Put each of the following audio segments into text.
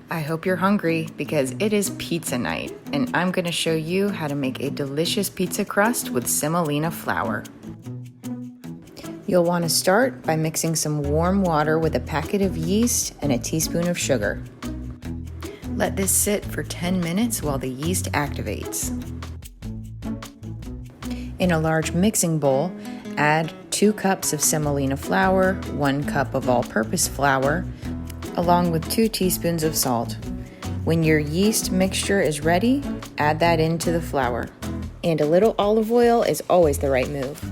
I hope you're hungry because it is pizza night, and I'm going to show you how to make a delicious pizza crust with semolina flour. You'll want to start by mixing some warm water with a packet of yeast and a teaspoon of sugar. Let this sit for 10 minutes while the yeast activates. In a large mixing bowl, add 2 cups of semolina flour, 1 cup of all-purpose flour, along with 2 teaspoons of salt. When your yeast mixture is ready, add that into the flour. And a little olive oil is always the right move.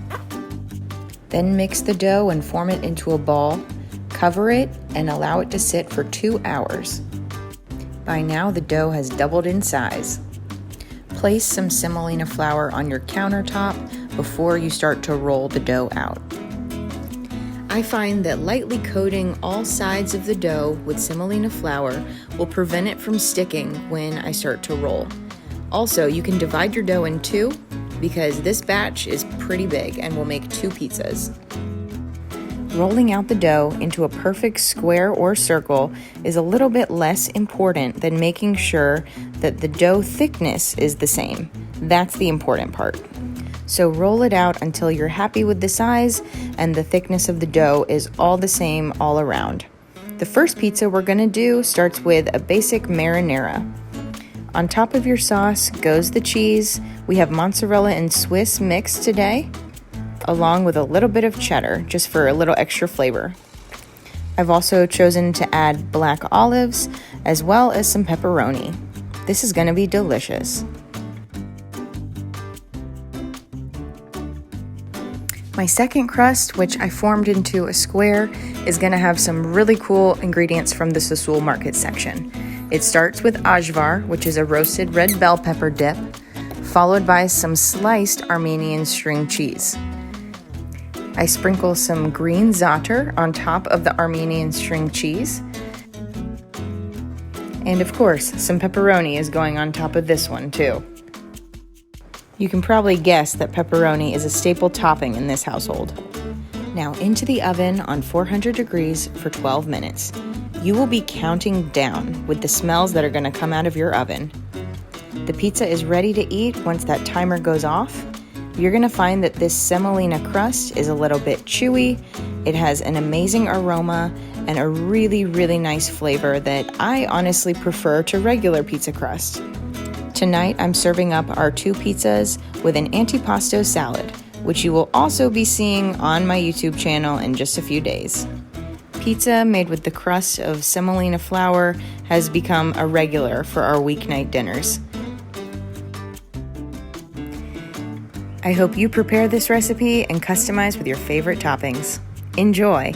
Then mix the dough and form it into a ball, cover it, and allow it to sit for 2 hours. By now, the dough has doubled in size. Place some semolina flour on your countertop before you start to roll the dough out. I find that lightly coating all sides of the dough with semolina flour will prevent it from sticking when I start to roll. Also, you can divide your dough in 2 because this batch is pretty big and will make 2 pizzas. Rolling out the dough into a perfect square or circle is a little bit less important than making sure that the dough thickness is the same. That's the important part. So roll it out until you're happy with the size and the thickness of the dough is all the same all around. The first pizza we're going to do starts with a basic marinara. On top of your sauce goes the cheese. We have mozzarella and Swiss mixed today, along with a little bit of cheddar, just for a little extra flavor. I've also chosen to add black olives, as well as some pepperoni. This is going to be delicious. My second crust, which I formed into a square, is going to have some really cool ingredients from the Sassool market section. It starts with Ajvar, which is a roasted red bell pepper dip, followed by some sliced Armenian string cheese. I sprinkle some green Zaatar on top of the Armenian string cheese. And of course, some pepperoni is going on top of this one too. You can probably guess that pepperoni is a staple topping in this household. Now into the oven on 400 degrees for 12 minutes. You will be counting down with the smells that are going to come out of your oven. The pizza is ready to eat once that timer goes off. You're going to find that this semolina crust is a little bit chewy. It has an amazing aroma and a really, really nice flavor that I honestly prefer to regular pizza crust. Tonight, I'm serving up our 2 pizzas with an antipasto salad, which you will also be seeing on my YouTube channel in just a few days. Pizza made with the crust of semolina flour has become a regular for our weeknight dinners. I hope you prepare this recipe and customize with your favorite toppings. Enjoy!